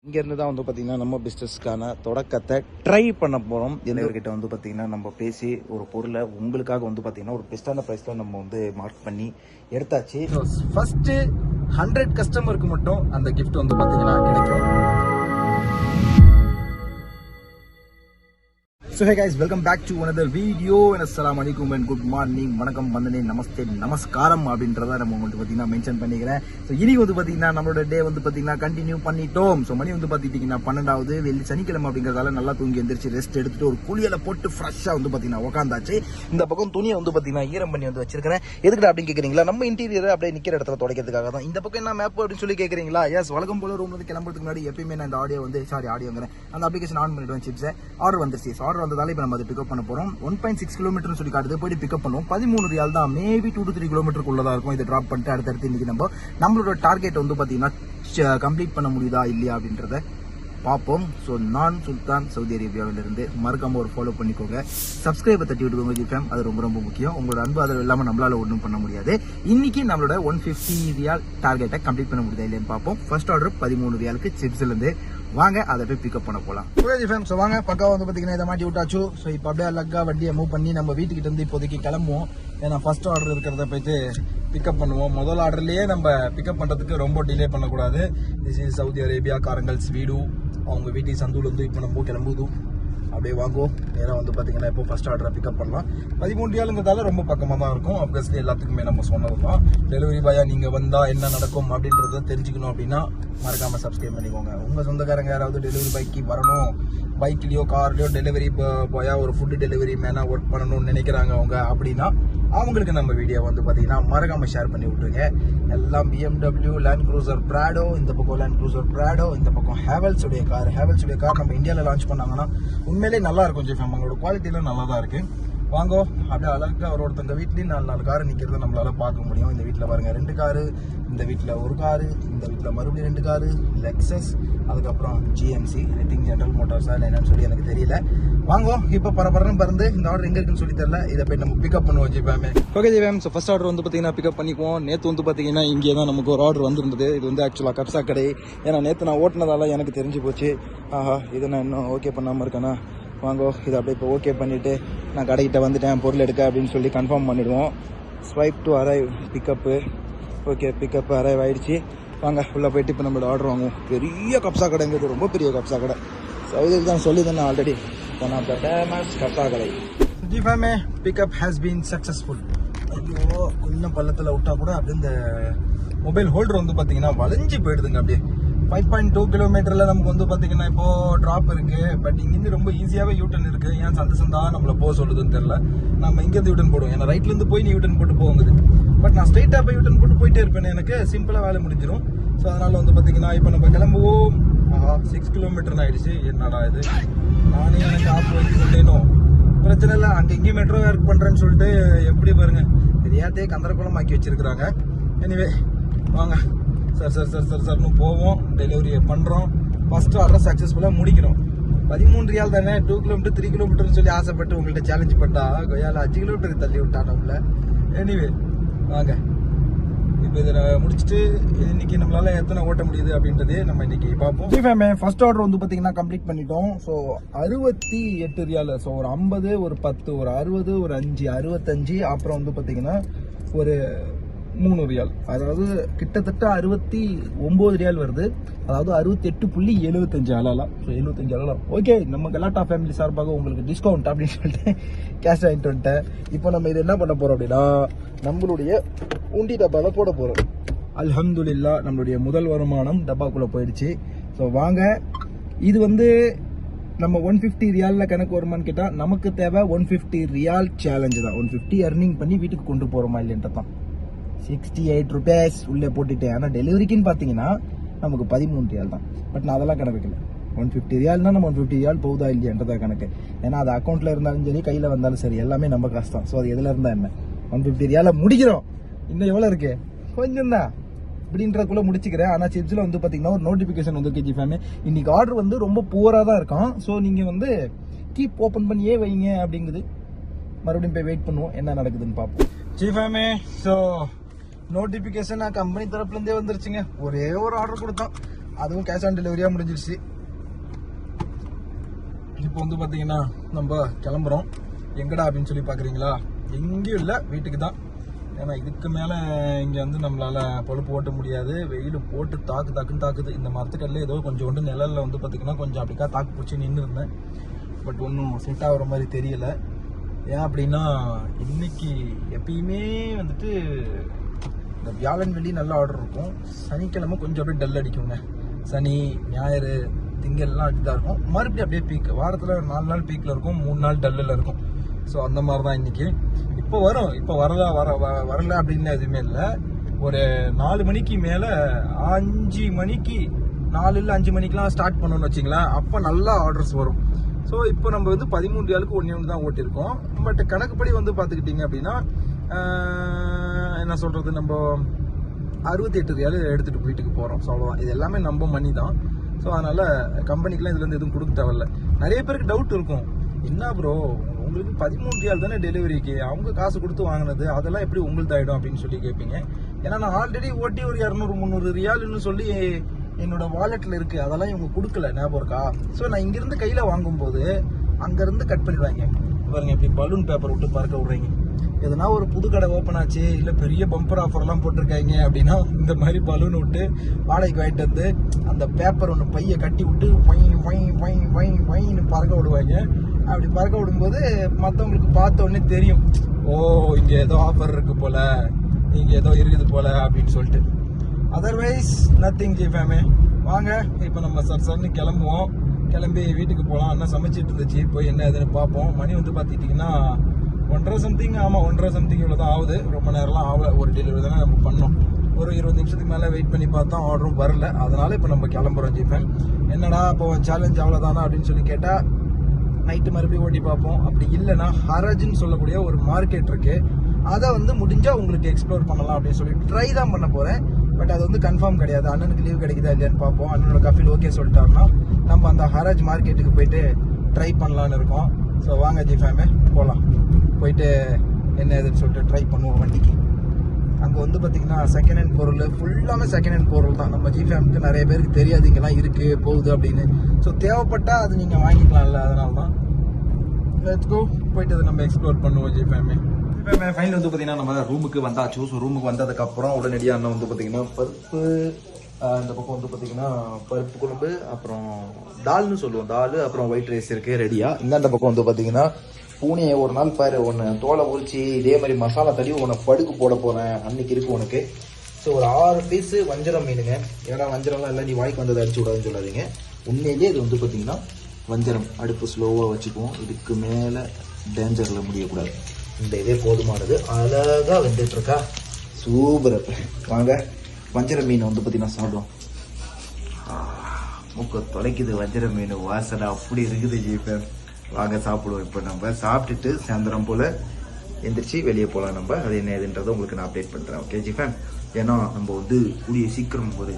இங்கேருந்து தான் வந்து பார்த்திங்கன்னா நம்ம பிஸ்னஸ்க்கான தொடக்கத்தை ட்ரை பண்ண போகிறோம். இவர்கிட்ட வந்து பார்த்திங்கன்னா நம்ம பேசி ஒரு பொருளை உங்களுக்காக வந்து பார்த்திங்கன்னா ஒரு பெஸ்ட்டான ப்ரைஸில் நம்ம வந்து மார்க் பண்ணி எடுத்தாச்சு. ஃபஸ்ட்டு 100 கஸ்டமருக்கு மட்டும் அந்த கிஃப்ட் வந்து பார்த்திங்கன்னா கிடைக்கும். So hey guys, welcome back to another video and assalamu alaikum and good morning, வணக்கம், வந்தனே, நமஸ்தே, நமஸ்காரம் அப்படின்றத நம்ம வந்து பார்த்தீங்கன்னா மென்ஷன் பண்ணிக்கிறேன். ஸோ இன்னைக்கு வந்து பார்த்தீங்கன்னா நம்மளோட டே வந்து பார்த்தீங்கன்னா கண்டினியூ பண்ணிட்டோம். ஸோ மணி வந்து பார்த்துட்டிங்கன்னா 12வது வெள்ளி சனிக்கிழமை அப்படிங்கிறதால நல்லா தூங்கி எந்திரிச்சு ரெஸ்ட் எடுத்துட்டு ஒரு குளியலை போட்டு ஃப்ரெஷ்ஷாக வந்து பார்த்தீங்கன்னா உட்காந்தாச்சு. இந்த பக்கம் துணியை வந்து பார்த்தீங்கன்னா ஈரம் பண்ணி வந்து வச்சிருக்கிறேன். எதுக்குடா அப்படின்னு கேட்குறீங்களா? நம்ம இன்டீரியர் அப்படியே நிற்கிற இடத்துல துடைக்கிறதுக்காக தான். இந்த பக்கம் என்ன மேப் அப்படின்னு சொல்லி கேட்குறீங்களா? எஸ், வழக்கம் போல ரூம்ல இருந்து கிளம்புறதுக்கு முன்னாடி எப்பயுமே நான் இந்த ஆடியோங்கிறேன் அந்த அப்ளிகேஷன் ஆன் பண்ணிடுவேன். சிப்ஸை ஆர்டர் வந்துருச்சு. ஆர்டர் வந்ததால இப்போ நம்ம அதை பிக்கப் பண்ண போறோம். 1.6 கிலோமீட்டர் சொல்லி காட்டுது. போய் பிக்கப் பண்ணுவோம். 13 ரியால் தான், மேபி 2 to 3 கிலோமீட்டருக்குள்ளதா இருக்கும். இதை டிராப் பண்ணிட்டு அடுத்தடுத்து இன்னைக்கு நம்மளோட டார்கெட் வந்து பாத்தீங்கன்னா கம்ப்ளீட் பண்ண முடியுதா இல்லையா அப்படின்றத பார்ப்போம். ஸோ நான் சுல்தான், சவுதி அரேபியாவிலிருந்து. மறக்காம ஒரு ஃபாலோ பண்ணிக்கோங்க, சப்ஸ்கிரைபை தட்டி விட்டுக்கோங்க ஜிஃபேம், அது ரொம்ப ரொம்ப முக்கியம். உங்களோட அன்பு அதில் இல்லாமல் நம்மளால ஒன்றும் பண்ண முடியாது. இன்னைக்கு நம்மளோட 150 ரியால் டார்கெட்டை கம்ப்ளீட் பண்ண முடியுதா இல்லைன்னு பார்ப்போம். ஃபர்ஸ்ட் ஆர்டர் 13 ரியாலுக்கு சிப்ஸ்ல இருந்து. வாங்க அதை போய் பிக்கப் பண்ண போகலாம். ஸோ வாங்க, பக்கா வந்து பார்த்தீங்கன்னா இதை மாட்டி விட்டாச்சு. ஸோ இப்போ அப்படியே அழகா வண்டியை மூவ் பண்ணி நம்ம வீட்டுக்கிட்ட இருந்து இப்போதைக்கு கிளம்புவோம். ஏன்னா ஃபர்ஸ்ட் ஆர்டர் இருக்கிறத போயிட்டு பிக்கப் பண்ணுவோம். முதல் ஆர்டர்லேயே நம்ம பிக்கப் பண்ணுறதுக்கு ரொம்ப டிலே பண்ணக்கூடாது. திஸ் இஸ் சவுதி அரேபியா, காரங்கல்ஸ் வீடு. அவங்க வீட்டு சந்தூர் வந்து இப்போ நம்ம கிளம்புது. அப்படியே வாங்குவோம். நேராக வந்து பார்த்தீங்கன்னா இப்போ ஃபர்ஸ்ட் ஆர்டரை பிக்கப் பண்ணலாம். 13 ரியாலுங்கிறதால ரொம்ப பக்கமாக தான் இருக்கும். ஆப்வியஸ்லி எல்லாத்துக்குமே நம்ம சொன்னது தான். டெலிவரி பாயா நீங்கள் வந்தால் என்ன நடக்கும் அப்படின்றத தெரிஞ்சுக்கணும் அப்படின்னா மறக்காமல் சப்ஸ்கிரைப் பண்ணிக்கோங்க. உங்கள் சொந்தக்காரங்க யாராவது டெலிவரி பாய்க்கு வரணும், பைக்லேயோ கார்லையோ டெலிவரி பாயா ஒரு ஃபுட்டு டெலிவரி மேனாக ஒர்க் பண்ணணும்னு நினைக்கிறாங்க அவங்க அப்படின்னா அவங்களுக்கு நம்ம வீடியோ வந்து பார்த்தீங்கன்னா மறக்காமல் ஷேர் பண்ணி விட்ருங்க. எல்லாம் BMW, லேண்ட் க்ரூசர் ப்ராடோ, இந்த பக்கம் லேண்ட் க்ரூசர் ப்ராடோ, இந்த பக்கம் ஹேவல்ஸுடைய கார் நம்ம இந்தியாவில் லான்ச் பண்ணாங்கன்னா உண்மையிலே நல்லா இருக்கும் ஜிஃபேம். அவங்களோட குவாலிட்டிலாம் நல்லா தான் இருக்குது. வாங்கோ, அப்படியே அழகாக ஒருத்தங்க வீட்லேயும் 4 காரு நிற்கிறத நம்மளால பார்க்க முடியும். இந்த வீட்டில் பாருங்க 2 காரு, இந்த வீட்டில் 1 காரு, இந்த வீட்டில் மறுபடியும் 2 காரு, லெக்ஸஸ், அதுக்கப்புறம் GMC, ஐ திங்க் ஜென்ரல் மோட்டார்ஸா இல்லை என்னன்னு சொல்லி எனக்கு தெரியல. வாங்கோ, இப்போ பரபரன்னு பறந்து இந்த ஆர்டர் எங்கே இருக்குன்னு சொல்லி தெரியல. இதை போய் நம்ம பிக்கப் பண்ணுவோம் ஜிபேமே. ஓகே ஜிபேம், ஸோ ஃபர்ஸ்ட் ஆர்டர் வந்து பார்த்தீங்கன்னா பிக்கப் பண்ணிக்குவோம். நேற்று வந்து பார்த்தீங்கன்னா இங்கே தான் நமக்கு ஒரு ஆர்டர் வந்துருந்தது. இது வந்து ஆக்சுவலாக கப்சா கடை. ஏன்னா நேற்று நான் ஓட்டினதால எனக்கு தெரிஞ்சு போச்சு. ஆஹா, இதை நான் இன்னும் ஓகே பண்ணாமல் இருக்கேனா. வாங்கோ, இதை அப்படியே இப்போ ஓகே பண்ணிவிட்டு நான் கடைக்கிட்ட வந்துட்டேன் பொருள் எடுக்க அப்படின்னு சொல்லி கன்ஃபார்ம் பண்ணிவிடுவோம். Swipe to arrive, pickup. Okay, pickup arrive ஆகிடுச்சு. வாங்க உள்ளே போயிட்டு இப்போ நம்மளோட ஆர்டர் வாங்குவோம். பெரிய கப்சா கடைங்கிறது, ரொம்ப பெரிய கப்சா கடை. சவுதியில் தான் சொல்லி தானே already one of the famous kabsa கடை. ஜிஃபேமே பிக்கப் ஹேஸ் பீன் சக்ஸஸ்ஃபுல். ஐயோ, கொஞ்சம் பள்ளத்தில் விட்டால் கூட அப்படியே இந்த மொபைல் ஹோல்டர் வந்து பார்த்தீங்கன்னா வளைஞ்சு போயிடுதுங்க. அப்படியே 5.2 கிலோமீட்டரில் நமக்கு வந்து பார்த்தீங்கன்னா இப்போ ட்ராப் இருக்கு. பட் இங்கேருந்து ரொம்ப ஈஸியாகவே யூட்டன் இருக்கு. ஏன் சந்தா நம்மளை போக சொல்லுதுன்னு தெரியல. நம்ம இங்கேருந்து யூட்டன் போடுவோம். ஏன்னா ரைட்லேருந்து போய் நீ யூட்டன் போட்டு போகுது. பட் நான் ஸ்ட்ரைட்டாக போய் யூட்டன் போட்டு போயிட்டே இருப்பேன். எனக்கு சிம்பிளாக வேலை முடிஞ்சிடும். ஸோ அதனால வந்து பார்த்தீங்கன்னா இப்போ நம்ம கிளம்புவோம். 6 கிலோமீட்டர்னு ஆயிடுச்சு. என்னடா இது, நானே எனக்கு ஆப் வச்சு கொண்டேனோ பிரச்சனை இல்லை. அங்கே எங்கேயும் மெட்ரோ ஒர்க் பண்ணுறேன்னு சொல்லிட்டு எப்படி பாருங்க தெரியாதே கந்தரக்குளம் ஆக்கி வச்சிருக்கிறாங்க. எனிவே வாங்க, சார்னு போவோம். டெலிவரியை பண்ணுறோம். ஃபர்ஸ்ட் ஆர்டர் சக்ஸஸ்ஃபுல்லாக முடிக்கிறோம். 13 ரியால் தானே, 2 கிலோமீட்டர் 3 கிலோமீட்டர்னு சொல்லி ஆசைப்பட்டு உங்கள்கிட்ட சேலஞ்ச் பண்ணா கொய்யால 5 கிலோமீட்டருக்கு தள்ளி விட்டானவுல. எனிவே வாங்க, இப்போ இதை முடிச்சுட்டு இன்னைக்கு நம்மளால எத்தனை ஓட்ட முடியுது அப்படின்றதே நம்ம இன்னைக்கு பார்ப்போம். ஜிஃபேமே ஃபர்ஸ்ட் ஆர்டர் வந்து பார்த்தீங்கன்னா கம்ப்ளீட் பண்ணிட்டோம். ஸோ 68 ரியால். ஸோ ஒரு 50, ஒரு 10, ஒரு 60, ஒரு 5, 65, அப்புறம் வந்து பார்த்தீங்கன்னா ஒரு 3 ரியால். அதாவது கிட்டத்தட்ட 69 ரியால் வருது. அதாவது 68.75 அலாலாம். ஸோ 75 அலாலாம். ஓகே, நம்ம கலாட்டா ஃபேமிலி சார்பாக உங்களுக்கு டிஸ்கவுண்ட் அப்படின்னு சொல்லிட்டு கேஷ் வாங்கிட்டு வந்துட்டேன். இப்போ நம்ம இது என்ன பண்ண போறோம் அப்படின்னா நம்மளுடைய உண்டி டப்பால போட போறோம். அல்ஹம்துலில்லாஹ், நம்மளுடைய முதல் வருமானம் டப்பாக்குள்ள போயிடுச்சு. ஸோ வாங்க, இது வந்து நம்ம 150 ரியாலில் கணக்கு வருமானு கேட்டால் நமக்கு தேவை 150 ரியால் சேலஞ்சு தான். 150 earning பண்ணி வீட்டுக்கு கொண்டு போகிறோமா இல்லைன்ட்டு தான். 68 ருபீஸ் உள்ளே போட்டுட்டேன். ஆனால் டெலிவரிக்குன்னு பார்த்தீங்கன்னா நமக்கு 13 ரியால் தான். பட் நான் அதெல்லாம் கணக்கு வைக்கல. 150 ரியால்னா நம்ம 150 ரியால் போகுதா இல்லையன்றதா கணக்கு. ஏன்னா அது அக்கௌண்ட்டில் இருந்தாலும் சரி, கையில் வந்தாலும் சரி, எல்லாமே நம்ம காசு தான். ஸோ அது எதில் இருந்தால் என்ன, 150 ரியாலை முடிக்கிறோம். இன்னும் எவ்வளோ இருக்கு, கொஞ்சம் தான் இப்படின்றதுக்குள்ள முடிச்சுக்கிறேன். ஆனால் சிப்ஸில் வந்து பார்த்தீங்கன்னா ஒரு நோட்டிஃபிகேஷன் வந்து ஜிஃபேமே இன்னைக்கு ஆர்டர் வந்து ரொம்ப புவராக தான் இருக்கும். ஸோ நீங்கள் வந்து கீப் ஓப்பன் பண்ணியே வைங்க அப்படிங்குது. மறுபடியும் போய் வெயிட் பண்ணுவோம், என்ன நடக்குதுன்னு பார்ப்போம் ஜிஃபேமே. ஸோ நோட்டிஃபிகேஷன் கம்பெனி தரப்புலேருந்தே வந்துருச்சுங்க. ஒரே ஒரு ஆர்டர் கொடுத்தோம். அதுவும் கேஷ் ஆன் டெலிவரியாக முடிஞ்சிருச்சு. இப்போ வந்து பார்த்தீங்கன்னா நம்ம கிளம்புறோம். எங்கடா அப்படின்னு சொல்லி பார்க்குறீங்களா? எங்கேயும் இல்லை, வீட்டுக்கு தான். ஏன்னா இதுக்கு மேலே இங்கே வந்து நம்மளால் பொழுப்பு ஓட்ட முடியாது. வெயில் போட்டு தாக்குன்னு தாக்குது. இந்த மரத்துக்கல்ல ஏதோ கொஞ்சோண்டு நிழலில் வந்து பார்த்திங்கன்னா கொஞ்சம் அப்படிக்கா தாக்கு பிடிச்சி நின்று இருந்தேன். பட் ஒன்றும் செட் ஆகிற மாதிரி தெரியல. ஏன் அப்படின்னா இன்னைக்கு எப்பயுமே வந்துட்டு இந்த வியாழன் வெள்ளி நல்ல ஆர்டர் இருக்கும். சனிக்கிழமை கொஞ்சம் அப்படியே டல் அடிக்குங்க. சனி ஞாயிறு திங்கள்லாம் அப்படிதான் இருக்கும். மறுபடியும் அப்படியே பீக். வாரத்தில் 4 நாள் பீக்கில் இருக்கும், 3 நாள் டல்லில் இருக்கும். ஸோ அந்த மாதிரி தான் இன்னைக்கு. இப்போ வரும், இப்போ வரல அப்படின்னு எதுவுமே இல்லை. ஒரு 4 மணிக்கு மேலே 5 மணிக்கு 4 இல்லை 5 மணிக்கெலாம் ஸ்டார்ட் பண்ணணும்னு வச்சிங்களேன். அப்போ நல்லா ஆர்டர்ஸ் வரும். ஸோ இப்போ நம்ம வந்து 13 ரியாலுக்கு ஒன்று தான் ஓட்டியிருக்கோம். பட் கணக்குப்படி வந்து பார்த்துக்கிட்டிங்க அப்படின்னா என்ன சொல்கிறது, நம்ம 68 ரியால் எடுத்துகிட்டு வீட்டுக்கு போகிறோம். ஸோ அவ்வளோதான். இது எல்லாமே நம்ம மணி தான். ஸோ அதனால் கம்பெனிக்கெலாம் இதுலேருந்து எதுவும் கொடுக்க தேவையில்ல. நிறைய பேருக்கு டவுட் இருக்கும், என்ன ப்ரோ உங்களுக்கு 13 ரியால் தானே டெலிவரிக்கு, அவங்க காசு கொடுத்து வாங்கினது, அதெல்லாம் எப்படி உங்களுக்கு ஆகிடும் அப்படின்னு சொல்லி கேட்பீங்க. ஏன்னா நான் ஆல்ரெடி ஓட்டி ஒரு 200-300 ரியால்னு சொல்லி என்னோட வாலெட்டில் இருக்குது. அதெல்லாம் இவங்க கொடுக்கல, ஞாபகம் இருக்கா? ஸோ நான் இங்கேருந்து கையில் வாங்கும்போது அங்கேருந்து கட் பண்ணிடுவாங்க. பாருங்க, இப்படி பலூன் பேப்பர் விட்டு பறக்க விட்றீங்க. எதனா ஒரு புது கடை ஓப்பன் ஆச்சு, இல்லை பெரிய பம்பர் ஆஃபர்லாம் போட்டிருக்காங்க அப்படின்னா இந்த மாதிரி பலூன் விட்டு வாடகைக்கு வாங்கிட்டு வந்து அந்த பேப்பர் ஒன்று பையை கட்டி விட்டு வைன்னு பறக்க விடுவாங்க. அப்படி பறக்க விடும்போது மற்றவங்களுக்கு பார்த்த உடனே தெரியும், ஓ இங்கே ஏதோ ஆஃபர் இருக்கு போல, இங்கே ஏதோ இருக்குது போல அப்படின்னு சொல்லிட்டு. அதர்வைஸ் நத்திங் ஜி ஃபேமே. வாங்க இப்போ நம்ம சர்ன்னு கிளம்புவோம். கிளம்பி வீட்டுக்கு போகலாம். அண்ணா சமைச்சிட்டு இருந்துச்சு, போய் என்ன எதுன்னு பார்ப்போம். மணி வந்து பார்த்துக்கிட்டிங்கன்னா 1:30 சம்திங். ஆமாம், 1:30 சம்திங் இவ்வளோ தான் ஆகுது. ரொம்ப நேரம்லாம் ஆகல. ஒரு டெலிவரி தானே நம்ம பண்ணோம். ஒரு 20 நிமிஷத்துக்கு மேலே வெயிட் பண்ணி பார்த்தா ஆர்டரும் வரல. அதனால இப்போ நம்ம கிளம்புறோம் ஜி ஃபேம். என்னடா இப்போ சேலஞ்ச் அவ்வளோதானா அப்படின்னு சொல்லி கேட்டால், நைட்டு மறுபடியும் ஓட்டி பார்ப்போம். அப்படி இல்லைன்னா ஹரஜ்னு சொல்லக்கூடிய ஒரு மார்க்கெட் இருக்கு, அதை வந்து முடிஞ்சால் உங்களுக்கு எக்ஸ்ப்ளோர் பண்ணலாம் அப்படின்னு சொல்லி ட்ரை தான் பண்ண போகிறேன். பட் அது வந்து கன்ஃபார்ம் கிடையாது. அண்ணனுக்கு லீவ் கிடைக்குதா இல்லையான்னு பார்ப்போம். அண்ணனோட கஃபில் ஓகே சொல்லிட்டாருன்னா நம்ம அந்த ஹராஜ் மார்க்கெட்டுக்கு போயிட்டு ட்ரை பண்ணலான்னு இருக்கோம். ஸோ வாங்க ஜி ஃபேமே போகலாம். போயிட்டு என்ன ஏதுன்னு சொல்லிட்டு ட்ரை பண்ணுவோம் வண்டிக்கு. அங்கே வந்து பார்த்தீங்கன்னா செகண்ட் ஹேண்ட் பொருள், ஃபுல்லாமே செகண்ட் ஹேண்ட் பொருள் தான். நம்ம ஜி ஃபேமுக்கு நிறைய பேருக்கு தெரியாது இங்கெல்லாம் இருக்குது போகுது அப்படின்னு. ஸோ தேவைப்பட்டால் அது நீங்கள் வாங்கிக்கலாம்ல, அதனால தான் லெட்ஸ் கோ. போயிட்டு அதை நம்ம எக்ஸ்ப்ளோர் பண்ணுவோம் ஜி ஃபேமே. ஃபைனல் வந்து பார்த்தீங்கன்னா நம்ம ரூமுக்கு வந்தாச்சு. ஸோ ரூமுக்கு வந்ததுக்கப்புறம் உடனடியாக அண்ணன் வந்து பார்த்தீங்கன்னா பருப்பு, இந்த பக்கம் வந்து பார்த்தீங்கன்னா பருப்பு குழம்பு, அப்புறம் தால்னு சொல்லுவோம், தால், அப்புறம் ஒயிட் ரைஸ் இருக்குது ரெடியாக. இந்த பக்கம் வந்து பார்த்தீங்கன்னா பூனையை ஒரு நாள் பாரு ஒன்று தோலை உரிச்சு இதே மாதிரி மசாலா தடவி உன்னை படுக்கு போட போகிறேன் அன்னைக்கு இருக்கு உனக்கு. ஸோ ஒரு 6 பீஸு வஞ்சரம் மீனுங்க. ஏன்னா வஞ்சரம்லாம் இல்லை, நீ வாய்க்கு வந்ததை அடிச்சு விடாதுன்னு சொல்லாதீங்க. உண்மையிலேயே இது வந்து பார்த்தீங்கன்னா வஞ்சரம். அடுப்பு ஸ்லோவாக வச்சுக்குவோம், இதுக்கு மேலே டேஞ்சரில் முடியக்கூடாது. இந்த இதே போதுமானது. அழகாக வெந்துட்டுருக்கா, சூப்பர். வாங்க வஞ்சர மீன் வந்து பார்த்தீங்கன்னா சாப்பிடுவோம். மூக்க தொலைக்குது வஞ்சர மீன் வாசனை அப்படி இருக்குது ஜிபேன். வாங்க சாப்பிடுவோம். இப்போ நம்ம சாப்பிட்டுட்டு சாயந்தரம் போல் எந்திரிச்சு வெளியே போகலாம். நம்ம அது என்ன ஏதுன்றதை உங்களுக்கு நான் அப்டேட் பண்ணுறேன். ஓகே ஜிபேன். ஏன்னா நம்ம வந்து கூடிய சீக்கிரம் ஒரு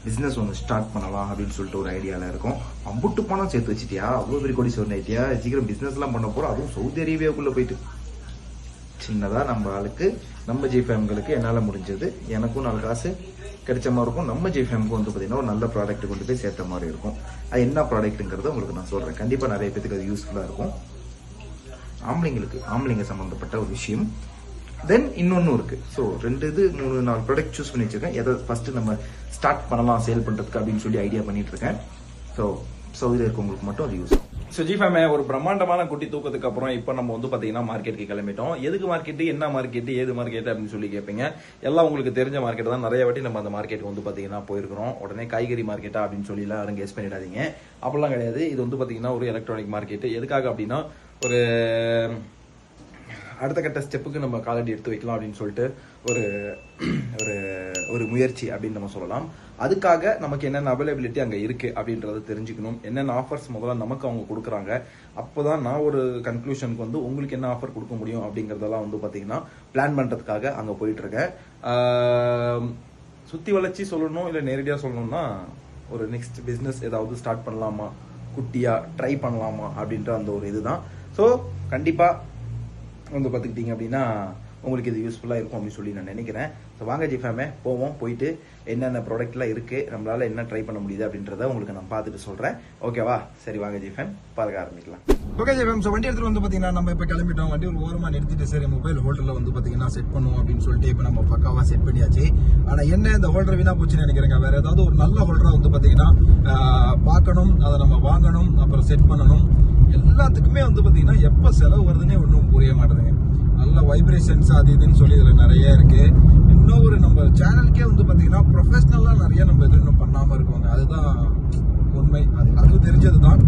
பிஸ்னஸ் ஒன்று ஸ்டார்ட் பண்ணலாம் அப்படின்னு சொல்லிட்டு ஒரு ஐடியாவில் இருக்கும். அம்புட்டு பணம் சேர்த்து வச்சுட்டியா, அவ்வளோ பெரிய கோடி சொன்னிட்டியா, சீக்கிரம் பிஸ்னஸ்லாம் பண்ண போகிறோம். அதுவும் சவுதி அரேபியாவுக்குள்ளே போயிட்டு சின்னதாக நம்ம ஆளுக்கு நம்ம ஜி ஃபேம்களுக்கு என்னால் முடிஞ்சது, எனக்கும் 4 காசு கிடைச்ச மாதிரி இருக்கும். நம்ம ஜி ஃபேமுக்கு வந்து பார்த்தீங்கன்னா ஒரு நல்ல ப்ராடக்ட் கொண்டு போய் சேர்த்த மாதிரி இருக்கும். அது என்ன ப்ராடக்ட்டுங்கிறத உங்களுக்கு நான் சொல்கிறேன். கண்டிப்பாக நிறைய பேருக்கு அது யூஸ்ஃபுல்லாக இருக்கும். ஆம்பளைங்க சம்மந்தப்பட்ட ஒரு விஷயம். தென் இன்னொன்றும் இருக்குது. ஸோ 2 இது 3-4 ப்ராடக்ட் சூஸ் பண்ணி வச்சுருக்கேன். எதை ஃபஸ்ட்டு நம்ம ஸ்டார்ட் பண்ணலாம் சேல் பண்ணுறதுக்கு அப்படின்னு சொல்லி ஐடியா பண்ணிட்டு இருக்கேன். ஸோ இதில் இருக்கவங்களுக்கு மட்டும் அது யூஸ் ஆகும். ஸோ ஜி ஃபேமே, ஒரு பிரம்மாண்டமான குட்டி தூக்கத்துக்கு அப்புறம் இப்போ நம்ம வந்து பார்த்தீங்கன்னா மார்க்கெட்டுக்கு கிளம்பிட்டோம். எதுக்கு மார்க்கெட்டு, என்ன மார்க்கெட்டு, ஏது மார்க்கெட்டு அப்படின்னு சொல்லி கேட்பீங்க. எல்லாம் உங்களுக்கு தெரிஞ்ச மார்க்கெட் தான். நிறைய வாட்டி நம்ம அந்த மார்க்கெட்டுக்கு வந்து பார்த்தீங்கன்னா போயிருக்கிறோம். உடனே காய்கறி மார்க்கெட்டா அப்படின்னு சொல்லிலாம் யாரும் கெஸ் பண்ணிடாதீங்க. அப்படிலாம் கிடையாது. இது வந்து பார்த்தீங்கன்னா ஒரு எலக்ட்ரானிக் மார்க்கெட்டு. எதுக்காக அப்படின்னா ஒரு அடுத்த கட்ட ஸ்டெப்புக்கு நம்ம காலடி எடுத்து வைக்கலாம் அப்படின்னு சொல்லிட்டு ஒரு ஒரு ஒரு முயற்சி அப்படின்னு நம்ம சொல்லலாம். அதுக்காக நமக்கு என்னென்ன அவைலபிலிட்டி அங்கே இருக்குது அப்படின்றத தெரிஞ்சுக்கணும். என்னென்ன ஆஃபர்ஸ் முதல்ல நமக்கு அவங்க கொடுக்குறாங்க. அப்போ தான் நான் ஒரு கன்க்ளூஷனுக்கு வந்து உங்களுக்கு என்ன ஆஃபர் கொடுக்க முடியும் அப்படிங்கிறதெல்லாம் வந்து பார்த்தீங்கன்னா பிளான் பண்ணுறதுக்காக அங்கே போயிட்டுருக்கேன். சுற்றி வளைச்சி சொல்லணும் இல்லை நேரடியாக சொல்லணும்னா ஒரு நெக்ஸ்ட் பிஸ்னஸ் ஏதாவது ஸ்டார்ட் பண்ணலாமா, குட்டியாக ட்ரை பண்ணலாமா அப்படின்ற அந்த ஒரு இதுதான். ஸோ கண்டிப்பாக வந்து பார்த்துக்கிட்டிங்க அப்படின்னா உங்களுக்கு இது யூஸ்ஃபுல்லாக இருக்கும் அப்படின்னு சொல்லி நான் நினைக்கிறேன். ஸோ வாங்க ஜிஃபேமே போவோம், போயிட்டு என்னென்ன ப்ராடக்ட்லாம் இருக்குது, நம்மளால் என்ன ட்ரை பண்ண முடியுது அப்படின்றத உங்களுக்கு நான் பார்த்துட்டு சொல்கிறேன். ஓகேவா? சரி வாங்க ஜிஃபேம் பார்க்க ஆரம்பிக்கலாம். ஓகே ஜிஃபேம், ஸோ வண்டி எடுத்துகிட்டு வந்து பார்த்தீங்கன்னா நம்ம இப்போ கிளம்பிட்டோம். வண்டி ஒரு ஓரமாக நிறுத்திட்டு சரி மொபைல் ஹோல்டரில் வந்து பார்த்தீங்கன்னா செட் பண்ணுவோம் அப்படின்னு சொல்லிட்டு இப்போ நம்ம பக்காவாக செட் பண்ணியாச்சு. ஆனால் என்ன இந்த ஹோல்டர் வீணாக போச்சுன்னு நினைக்கிறேங்க. வேறு ஏதாவது ஒரு நல்ல ஹோல்டராக வந்து பார்த்தீங்கன்னா பார்க்கணும், அதை நம்ம வாங்கணும், அப்புறம் செட் பண்ணணும். எல்லாத்துக்குமே வந்து பார்த்தீங்கன்னா எப்போ செலவு வருதுன்னே ஒன்றும் புரிய மாட்டேதுங்க. நல்ல வைப்ரேஷன்ஸ் அது இதுன்னு சொல்லி இதில் நிறைய இருக்கு. இன்னும் ஒரு நம்ம சேனலுக்கே வந்து பார்த்தீங்கன்னா ப்ரொஃபஷனலாக நிறைய நம்ம எதுவும் இன்னும் பண்ணாமல் இருக்கோங்க. அதுதான் உண்மை. அதுவும் தெரிஞ்சது தான்.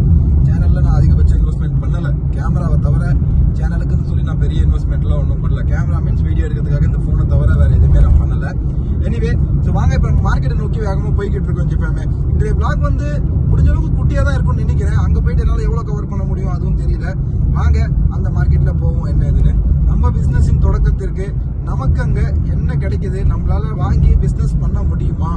சேனலில் நான் அதிகபட்ச இன்வெஸ்ட்மெண்ட் பண்ணலை, கேமராவை தவிர. சேனலுக்குன்னு சொல்லி நான் பெரிய இன்வெஸ்ட்மெண்ட்லாம் ஒன்றும் பண்ணல. கேமரா மீன்ஸ் வீடியோ எடுக்கிறதுக்காக இந்த ஃபோனை தவிர வேறு எதுவுமே நான் பண்ணலை. எனிவே, ஸோ வாங்க இப்போ மார்க்கெட்டை நோக்கி வேகமாக போய்கிட்டு இருக்கோம். ஜிஃபேமே இன்றைய பிளாக் வந்து முடிஞ்ச அளவுக்கு குட்டியாக தான் இருக்கும்னு நினைக்கிறேன். அங்கே போயிட்டு என்னால் எவ்வளோ கவர் பண்ண முடியும் அதுவும் தெரியல. வாங்க அந்த மார்க்கெட்டில் போவோம் என்ன இதுன்னு. நம்ம பிஸ்னஸின் தொடக்கத்திற்கு நமக்கு அங்கே என்ன கிடைக்குது, நம்மளால வாங்கி பிஸ்னஸ் பண்ண முடியுமா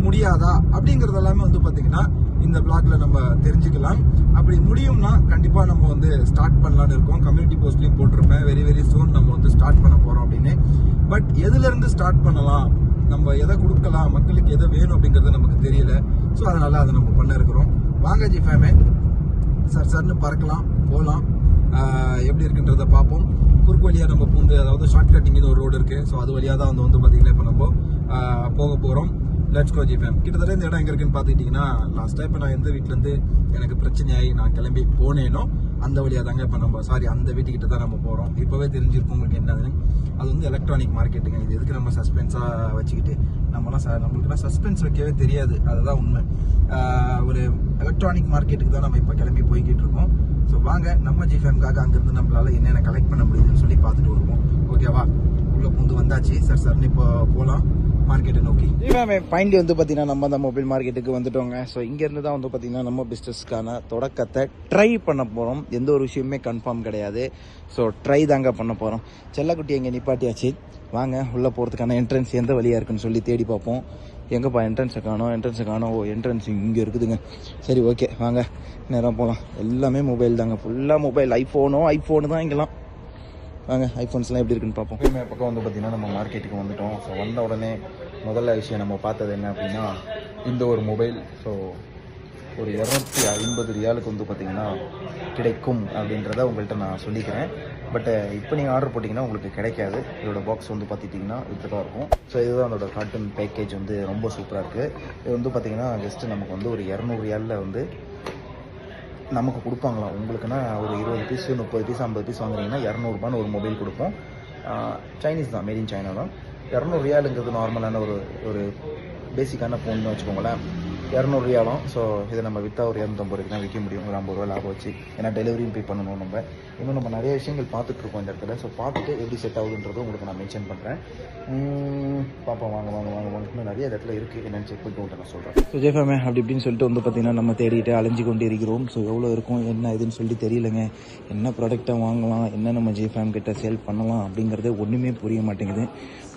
முடியாதா அப்படிங்கிறது எல்லாமே வந்து பார்த்தீங்கன்னா இந்த பிளாக்ல நம்ம தெரிஞ்சுக்கலாம். அப்படி முடியும்னா கண்டிப்பாக நம்ம வந்து ஸ்டார்ட் பண்ணலான்னு இருக்கோம். கம்யூனிட்டி போஸ்ட்லையும் போட்டிருப்பேன் வெரி சூன் நம்ம வந்து ஸ்டார்ட் பண்ண போகிறோம் அப்படின்னு. பட் எதுலேருந்து ஸ்டார்ட் பண்ணலாம், நம்ம எதை கொடுக்கலாம், மக்களுக்கு எதை வேணும் அப்படிங்கிறது நமக்கு தெரியல. ஸோ அதனால அதை நம்ம பண்ண இருக்கிறோம். வாங்க ஜிஃபேமே சர்ன்னு பறக்கலாம், போகலாம். எப்படி இருக்குன்றத பார்ப்போம். குறுக்கு வழியாக நம்ம பூந்து, அதாவது ஷார்ட் கட்டிங்னு ஒரு ரோடு இருக்குது. ஸோ அது வழியாக தான் வந்து பார்த்தீங்கன்னா இப்போ நம்ம போக போகிறோம். லெட்ஸ் கோ ஜிஃபேம். கிட்டத்தட்ட இந்த இடம் எங்கே இருக்குன்னு பார்த்துக்கிட்டிங்கன்னா, லாஸ்ட்டாக இப்போ நான் எந்த வீட்டிலேருந்து எனக்கு பிரச்சனையாகி நான் கிளம்பி போனேனோ அந்த வழியாக தாங்க இப்போ நம்ம அந்த வீட்டுக்கிட்ட தான் நம்ம போகிறோம். இப்போவே தெரிஞ்சிருக்கும் உங்களுக்கு என்னதுன்னு. அது வந்து எலக்ட்ரானிக் மார்க்கெட்டுங்க. இது எதுக்கு நம்ம சஸ்பென்ஸாக வச்சுக்கிட்டு நம்மளுக்குலாம் சஸ்பென்ஸ் வைக்கவே தெரியாது. அதுதான் உண்மை. ஒரு எலக்ட்ரானிக் மார்க்கெட்டுக்கு தான் நம்ம இப்போ கிளம்பி போய்கிட்டு இருக்கோம். ஸோ வாங்க நம்ம ஜிஃபேம்காக அங்கேருந்து நம்மளால என்னென்ன கலெக்ட் பண்ண முடியுதுன்னு சொல்லி பார்த்துட்டு வருவோம். ஓகேவா? உள்ளே பூந்து வந்தாச்சு. சர்ன்னு இப்போ போகலாம் மார்க்கெட்டை நோக்கி. ஃபைனலி வந்து பார்த்தீங்கன்னா நம்ம அந்த மொபைல் மார்க்கெட்டுக்கு வந்துட்டோங்க. ஸோ இங்கேருந்து தான் வந்து பார்த்தீங்கன்னா நம்ம பிஸ்னஸ்க்கான தொடக்கத்தை ட்ரை பண்ண போகிறோம். எந்த ஒரு விஷயமே கன்ஃபார்ம் கிடையாது. ஸோ ட்ரை தாங்க பண்ண போகிறோம். செல்லக்குட்டி எங்கே நிப்பாட்டியாச்சு. வாங்க உள்ளே போகிறதுக்கான என்ட்ரன்ஸ் எந்த வழியாக இருக்குன்னு சொல்லி தேடி பார்ப்போம். எங்கேப்பா என்ட்ரன்ஸை காணோம். ஓ என்ட்ரன்ஸ் இங்கே இருக்குதுங்க. சரி ஓகே வாங்க நேராக போகலாம். எல்லாமே மொபைல் தாங்க, ஃபுல்லாக மொபைல். ஐஃபோனு தான் இங்கெல்லாம். வாங்க ஐஃபோன்ஸ்லாம் எப்படி இருக்குன்னு பார்ப்போம். பக்கம் வந்து பார்த்திங்கன்னா நம்ம மார்க்கெட்டுக்கு வந்துட்டோம். ஸோ வந்த உடனே முதல்ல விஷயம் நம்ம பார்த்தது என்ன அப்படின்னா இந்த ஒரு மொபைல். ஸோ ஒரு 250 ரியாலுக்கு வந்து பார்த்திங்கன்னா கிடைக்கும் அப்படின்றத உங்கள்கிட்ட நான் சொல்லிக்கிறேன். பட் இப்போ நீங்கள் ஆர்டர் போட்டிங்கன்னா உங்களுக்கு கிடைக்காது. இதோட பாக்ஸ் வந்து பார்த்துட்டிங்கன்னா இப்படி தான் இருக்கும். ஸோ இதுதான் அதோட கார்ட்டூன் பேக்கேஜ் வந்து ரொம்ப சூப்பராக இருக்குது. இது வந்து பார்த்திங்கன்னா ஜஸ்ட்டு நமக்கு வந்து ஒரு 200 ரியாலில் வந்து நமக்கு கொடுப்பாங்களாம். உங்களுக்குன்னா ஒரு 20 பீஸ் 30 பீஸ் 50 பீஸ் வாங்குறீங்கன்னா 200 ஒரு மொபைல் கொடுப்போம். சைனீஸ் தான், மேட் இன் சைனா தான். 200 ரியாலுங்கிறது நார்மலான ஒரு பேசிக்கான ஃபோன்னு வச்சுக்கோங்களேன். 200 ரியாலும். ஸோ இதை நம்ம விற்றா ஒரு 250 ரூபாய்க்கு தான் விற்க முடியும், ஒரு 50 ரூபா லாபம் வச்சு. ஏன்னா டெலிவரியும் பே பண்ணணும் நம்ம. இன்னும் நம்ம நிறைய விஷயங்கள் பார்த்துட்ருக்கோம் இந்த இடத்துல. ஸோ பார்த்துட்டு எப்படி செட் ஆகுதுன்றதும் உங்களுக்கு நான் மென்ஷன் பண்ணுறேன். பார்ப்போம். வாங்க இன்னும் நிறைய இடத்துல இருக்குது. என்னென்னு செக் பண்ணிட்டு நான் சொல்கிறேன். ஸோ ஜெஃபேமே அப்படி இப்படின்னு சொல்லிட்டு வந்து பார்த்தீங்கன்னா நம்ம தேடிட்டு அலைஞ்சு கொண்டு இருக்கிறோம். ஸோ எவ்வளோ இருக்கும் என்ன இதுன்னு சொல்லி தெரியலைங்க. என்ன ப்ராடக்டாக வாங்கலாம், என்ன நம்ம ஜிஃபேம் கிட்ட சேல் பண்ணலாம் அப்படிங்கிறதே ஒன்றுமே புரிய மாட்டேங்குது.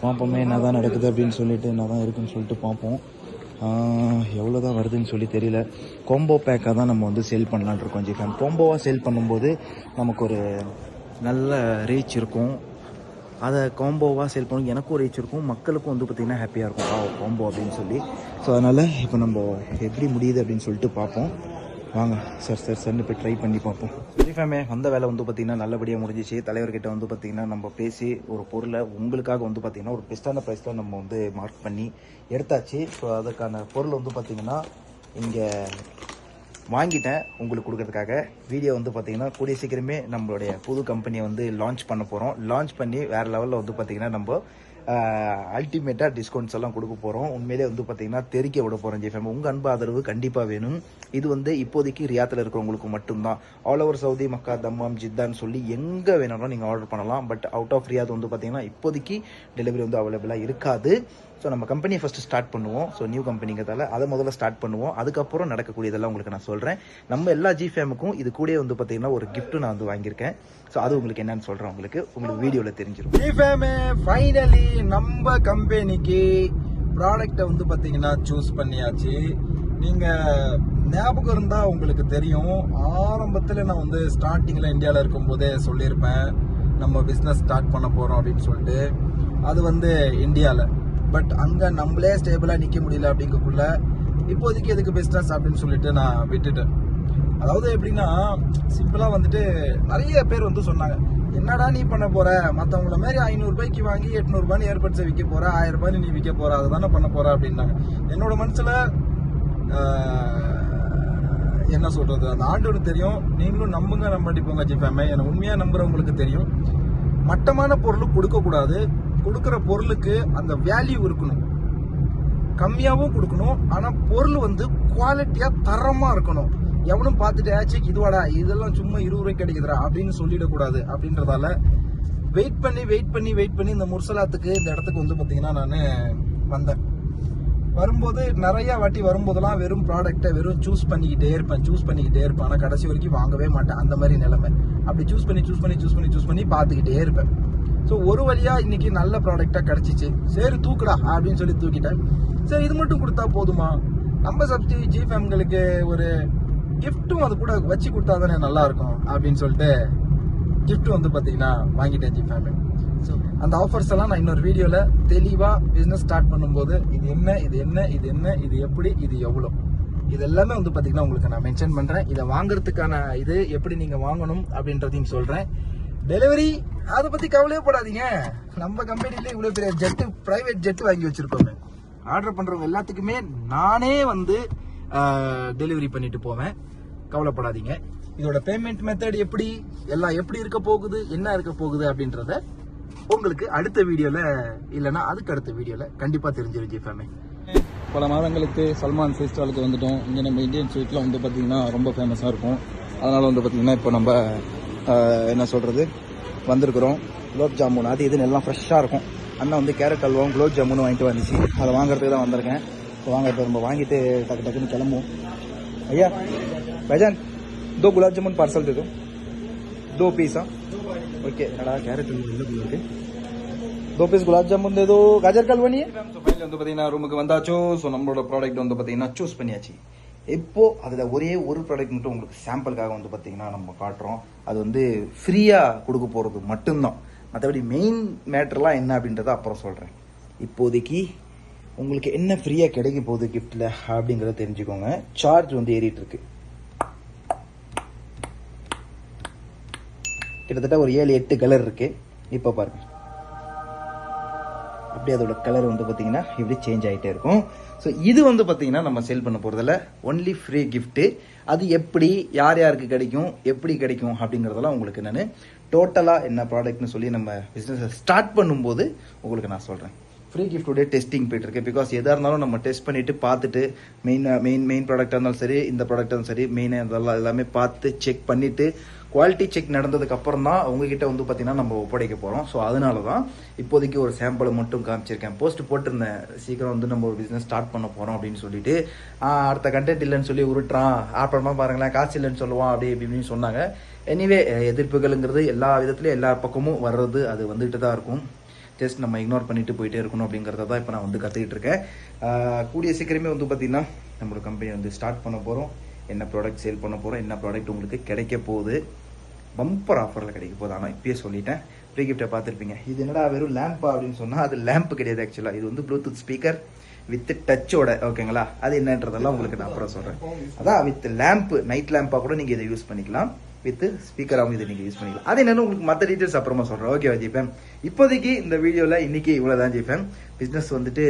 பார்ப்போமே என்ன தான் நடக்குது அப்படின்னு சொல்லிட்டு, என்ன தான் இருக்குன்னு சொல்லிட்டு பார்ப்போம். எவ்வளோ தான் வருதுன்னு சொல்லி தெரியல. காம்போ பேக்காக தான் நம்ம வந்து சேல் பண்ணலான்னு இருக்கோம் ஜிஃபேம். காம்போவாக சேல் பண்ணும்போது நமக்கு ஒரு நல்ல ரீச் இருக்கும். அதை காம்போவாக சேல் பண்ணணும், எனக்கும் ரீச் இருக்கும், மக்களுக்கும் வந்து பார்த்திங்கன்னா ஹாப்பியாக இருக்கும் காம்போ அப்படின்னு சொல்லி. ஸோ அதனால் இப்போ நம்ம எப்படி முடியுது அப்படின்னு சொல்லிட்டு பார்ப்போம். வாங்க சர்ன்னு போய் ட்ரை பண்ணி பார்ப்போம். ஜிஃபேமே வந்த வேலை வந்து பார்த்திங்கன்னா நல்லபடியாக முடிஞ்சிச்சு. தலைவர்கிட்ட வந்து பார்த்திங்கன்னா நம்ம பேசி ஒரு பொருளை உங்களுக்காக வந்து பார்த்திங்கன்னா ஒரு பெஸ்ட்டான ப்ரைஸில் நம்ம வந்து மார்க் பண்ணி எடுத்தாச்சு. ஸோ அதுக்கான பொருள் வந்து பார்த்திங்கன்னா இங்கே வாங்கிட்டேன் உங்களுக்கு கொடுக்கறதுக்காக. வீடியோ வந்து பார்த்திங்கன்னா கூடிய சீக்கிரமே நம்மளுடைய புது கம்பெனியை வந்து லான்ச் பண்ண போகிறோம். லான்ச் பண்ணி வேறு லெவலில் வந்து பார்த்திங்கன்னா நம்ம அல்டிமேட்டாக டிஸ்கவுண்ட்ஸ் எல்லாம் கொடுக்க போகிறோம். உண்மையிலே வந்து பார்த்திங்கன்னா தெரிக்க விட போகிறோம் ஜிஃபேம். உங்கள் அன்பு ஆதரவு கண்டிப்பாக வேணும். இது வந்து இப்போதைக்கு ரியாத்தில் இருக்கிறவங்களுக்கு மட்டும்தான். ஆல் ஓவர் சவுதி, மக்கா, தம்மாம், ஜித்தான்னு சொல்லி எங்கே வேணாலும் நீங்கள் ஆர்டர் பண்ணலாம். பட் அவுட் ஆஃப் ரியாத் வந்து பார்த்திங்கன்னா இப்போதைக்கு டெலிவரி வந்து அவைலபிளாக இருக்காது. ஸோ நம்ம கம்பெனியை ஃபஸ்ட்டு ஸ்டார்ட் பண்ணுவோம். ஸோ நியூ கம்பெனிங்கிறதால அதை முதல்ல ஸ்டார்ட் பண்ணுவோம். அதுக்கப்புறம் நடக்கக்கூடியதெல்லாம் உங்களுக்கு நான் சொல்கிறேன். நம்ம எல்லா ஜிஃபேமுக்கும் இது கூட வந்து பார்த்திங்கன்னா ஒரு கிஃப்ட்டு நான் வந்து வாங்கியிருக்கேன். ஸோ அது உங்களுக்கு என்னன்னு சொல்கிறேன். உங்களுக்கு வீடியோவில் தெரிஞ்சிடும். ஜிஃபேமே ஃபைனலி நம்ம கம்பெனிக்கு ப்ராடக்டை வந்து பார்த்திங்கன்னா சூஸ் பண்ணியாச்சு. நீங்கள் ஞாபகம் இருந்தால் உங்களுக்கு தெரியும், ஆரம்பத்தில் நான் வந்து ஸ்டார்டிங்கில் இந்தியாவில் இருக்கும்போதே சொல்லியிருப்பேன் நம்ம பிஸ்னஸ் ஸ்டார்ட் பண்ண போகிறோம் அப்படின்னு சொல்லிட்டு. அது வந்து இந்தியாவில் பட் அங்கே நம்மளே ஸ்டேபிளாக நிற்க முடியல அப்படிங்கக்குள்ள இப்போதைக்கு எதுக்கு பிஸ்னஸ் அப்படின்னு சொல்லிட்டு நான் விட்டுட்டேன். அதாவது எப்படின்னா சிம்பிளாக வந்துட்டு நிறைய பேர் வந்து சொன்னாங்க, என்னடா நீ பண்ண போற, மற்றவங்கள மாதிரி 500 ரூபாய்க்கு வாங்கி 800 ரூபாய் ஏற்படுத்த விற்க போற, 1000 ரூபாய் நீ விற்க போற, அதை தானே பண்ண போற அப்படின்னாங்க. என்னோட மனசுல என்ன சொல்றது, அந்த ஆண்டோடு தெரியும். நீங்களும் நம்புங்க, நம்பிப்போங்க ஜிஃபேமே. என்னை உண்மையா நம்புறவங்களுக்கு தெரியும். மட்டமான பொருள் கொடுக்க கூடாது. கொடுக்குற பொருளுக்கு அந்த வேல்யூ இருக்கணும். கம்மியாகவும் கொடுக்கணும், ஆனா பொருள் வந்து குவாலிட்டியா தரமா இருக்கணும். எவனும் பார்த்துட்டு ஆச்சு இதுவாடா இதெல்லாம் சும்மா 20 ரூபாய்க்கு கிடைக்குதுடா அப்படின்னு சொல்லிடக்கூடாது. அப்படின்றதால வெயிட் பண்ணி இந்த முர்சலாத்துக்கு இந்த இடத்துக்கு வந்து பார்த்தீங்கன்னா நான் வந்தேன். வரும்போது நிறைய வாட்டி வரும்போதெல்லாம் வெறும் ப்ராடக்டை வெறும் சூஸ் பண்ணிக்கிட்டே இருப்பேன். ஆனால் கடைசி வரைக்கும் வாங்கவே மாட்டேன். அந்த மாதிரி நிலைமை. அப்படி சூஸ் பண்ணி பார்த்துக்கிட்டே இருப்பேன். ஸோ ஒரு வழியா இன்னைக்கு நல்ல ப்ராடக்டா கிடைச்சிச்சு. சரி தூக்குடா அப்படின்னு சொல்லி தூக்கிட்டேன். சரி இது மட்டும் கொடுத்தா போதுமா, நம்ம சப்ஸ்டி ஜிஃபேம்களுக்கு ஒரு கிஃப்ட்டும் அது கூட வச்சு கொடுத்தா தானே நல்லா இருக்கும் அப்படின்னு சொல்லிட்டு கிஃப்ட் வந்து பார்த்தீங்கன்னா வாங்கிட்டேன் ஜிஃபேம். ஸோ அந்த ஆஃபர்ஸ் எல்லாம் நான் இன்னொரு வீடியோவில் தெளிவாக பிஸ்னஸ் ஸ்டார்ட் பண்ணும்போது இது எப்படி, இது எவ்வளோ, இது எல்லாமே வந்து பார்த்தீங்கன்னா உங்களுக்கு நான் மென்ஷன் பண்ணுறேன். இதை வாங்குறதுக்கான இது எப்படி நீங்கள் வாங்கணும் அப்படின்றதையும் சொல்கிறேன். டெலிவரி அதை பற்றி கவலையே படாதீங்க. நம்ம கம்பெனிலே இவ்வளோ பெரிய ஜெட்டு, ப்ரைவேட் ஜெட்டு வாங்கி வச்சுருக்கோங்க. ஆர்டர் பண்ணுறவங்க எல்லாத்துக்குமே நானே வந்து டெலிவரி பண்ணிட்டு போவேன். கவலைப்படாதீங்க. இதோட பேமெண்ட் மெத்தட் எப்படி, எல்லாம் எப்படி இருக்க போகுது, என்ன இருக்க போகுது அப்படின்றத உங்களுக்கு அடுத்த வீடியோல இல்லைன்னா அதுக்கு அடுத்த வீடியோல கண்டிப்பா தெரிஞ்சிடும் ஜிஃபேமே. பல மாதங்களுக்கு சல்மான் ஃபேஸ் ஸ்டாலுக்கு வந்துட்டோம். இங்கே நம்ம இந்தியன் ஸ்வீட்லாம் வந்து பார்த்தீங்கன்னா ரொம்ப ஃபேமஸாக இருக்கும். அதனால வந்து பார்த்தீங்கன்னா இப்போ நம்ம என்ன சொல்றது வந்திருக்கிறோம். குலோப் ஜாமுன் அது இதுன்னு எல்லாம் ஃப்ரெஷ்ஷாக இருக்கும். அண்ணன் வந்து கேரட் அல்வாவும் குலோப் ஜாமுனும் வாங்கிட்டு வந்துச்சு. அதை வாங்குறதுக்கு தான் வந்திருக்கேன். வாங்க இப்போ நம்ம வாங்கிட்டு டக்குன்னு கிளம்புவோம். भैया भाईजान 2 गुलाब जामुन पार्सल दे दो, 2 पीस. हाँ ओके. कैरेट है 2 पीस गुलाब जामुन दे दो. गाजर का हलवा नहीं है. ஸோ ஃபைனலி வந்து பார்த்தீங்கன்னா ரூமுக்கு வந்தாச்சோ. ஸோ நம்மளோட ப்ராடக்ட் வந்து பார்த்தீங்கன்னா சூஸ் பண்ணியாச்சு. இப்போ அதில் ஒரே ஒரு ப்ராடக்ட் மட்டும் உங்களுக்கு சாம்பிளுக்காக வந்து பார்த்தீங்கன்னா நம்ம காட்டுறோம். அது வந்து ஃப்ரீயாக கொடுக்க போகிறது மட்டும்தான். மற்றபடி மெயின் மேட்டர்லாம் என்ன அப்படின்றத அப்புறம் சொல்கிறேன். இப்போதைக்கு உங்களுக்கு என்ன ஃப்ரீயாக கிடைக்க போகுது கிஃப்டில் அப்படிங்கிறத தெரிஞ்சுக்கோங்க. சார்ஜ் வந்து ஏறிட்டு இருக்கு. கிட்டத்தட்ட ஒரு 7-8 கலர் இருக்கு. இப்போ பாருங்க, அப்படியே அதோட கலர் வந்து பார்த்தீங்கன்னா இப்படி சேஞ்ச் ஆகிட்டே இருக்கும். ஸோ இது வந்து பார்த்தீங்கன்னா நம்ம சேல் பண்ண போகிறதில்ல, ஒன்லி ஃப்ரீ கிஃப்ட்டு. அது எப்படி, யார் யாருக்கு கிடைக்கும், எப்படி கிடைக்கும் அப்படிங்கிறதெல்லாம் உங்களுக்கு நான் டோட்டலாக என்ன ப்ராடக்ட்னு சொல்லி நம்ம பிஸ்னஸை ஸ்டார்ட் பண்ணும்போது உங்களுக்கு நான் சொல்கிறேன். ஃப்ரீ கிஃப்டோடைய டெஸ்டிங் போயிட்டு இருக்கு. பிகாஸ் எதாக இருந்தாலும் நம்ம டெஸ்ட் பண்ணிட்டு பார்த்துட்டு மெயின் ப்ராடக்டாக இருந்தாலும் சரி, இந்த ப்ராடக்டாக இருந்தாலும் சரி, மெயினாக இதெல்லாம் எல்லாமே பார்த்து செக் பண்ணிட்டு குவாலிட்டி செக் நடந்ததுக்கு அப்புறம் தான் உங்ககிட்ட வந்து பார்த்தீங்கன்னா நம்ம ஒப்படைக்க போகிறோம். ஸோ அதனால தான் இப்போதைக்கு ஒரு சாம்பிளை மட்டும் காமிச்சிருக்கேன். போஸ்ட் போட்டிருந்தேன், சீக்கிரம் வந்து நம்ம ஒரு பிஸ்னஸ் ஸ்டார்ட் பண்ண போகிறோம் அப்படின்னு சொல்லிட்டு. அடுத்த கண்டென்ட் இல்லைன்னு சொல்லி உருட்டுறான், அப்புறமா பாருங்களேன் காசு இல்லைன்னு சொல்லுவான் அப்படி இப்படின்னு சொன்னாங்க. எனிவே எதிர்ப்புகள்ங்கிறது எல்லா விதத்துலையும் எல்லா பக்கமும் வர்றது, அது வந்துட்டு தான் இருக்கும். ஜஸ்ட் நம்ம இக்னோர் பண்ணிட்டு போயிட்டே இருக்கணும் அப்படிங்கிறத தான் இப்போ நான் வந்து கற்றுக்கிட்டு இருக்கேன். கூடிய சீக்கிரமே வந்து பார்த்தீங்கன்னா நம்மளோட கம்பெனி வந்து ஸ்டார்ட் பண்ண போகிறோம். என்ன ப்ராடக்ட் சேல் பண்ண போகிறோம், என்ன ப்ராடக்ட் உங்களுக்கு கிடைக்க போகுது, பம்பர் ஆஃபரில் கிடைக்க போகுது. ஆனால் இப்பயே சொல்லிட்டேன். ஃப்ரீ கிஃப்ட்டை பார்த்துருப்பீங்க. இது என்னடா வெறும் லேம்பா அப்படின்னு சொன்னால் அது லேம்ப் கிடையாது. ஆக்சுவலாக இது வந்து ப்ளூடூத் ஸ்பீக்கர் வித் டச்சோட, ஓகேங்களா? அது என்னன்றதெல்லாம் உங்களுக்கு நான் அப்புறம் சொல்கிறேன். அதான் வித் லேம்ப், நைட் லேம்பாக கூட நீங்கள் இதை யூஸ் பண்ணிக்கலாம். வித் ஸ்பீக்கராகவும் இதை நீங்கள் யூஸ் பண்ணிக்கலாம். அது என்னன்னு உங்களுக்கு மற்ற டீட்டெயில்ஸ் அப்புறமா சொல்கிறேன். ஓகேவா ஜிஃபேம்? இப்போதைக்கு இந்த வீடியோவில் இன்னைக்கு இவ்வளோதான் ஜிஃபேம். பிஸ்னஸ் வந்துட்டு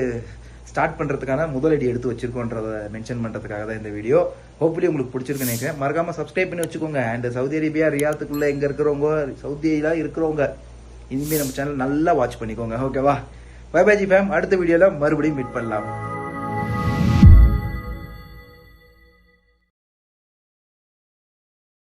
ஸ்டார்ட் பண்ணுறதுக்கான முதலடி எடுத்து வச்சிருக்கோன்றதை மென்ஷன் பண்ணுறதுக்காக தான் இந்த வீடியோ. ஹோப்ஃபுல்லி உங்களுக்கு பிடிச்சிருக்குன்னு நினைக்கிறேன். மறக்காமல் சப்ஸ்கிரைப் பண்ணி வச்சுக்கோங்க. அண்ட் சவுதி அரேபியா ரியாத்துக்குள்ளே எங்கே இருக்கிறவங்க, சவுதியில் இருக்கிறவங்க இனிமேல் நம்ம சேனல் நல்லா வாட்ச் பண்ணிக்கோங்க. ஓகேவா? பை பை ஜிஃபேம். அடுத்த வீடியோவில் மறுபடியும் மீட் பண்ணலாம்.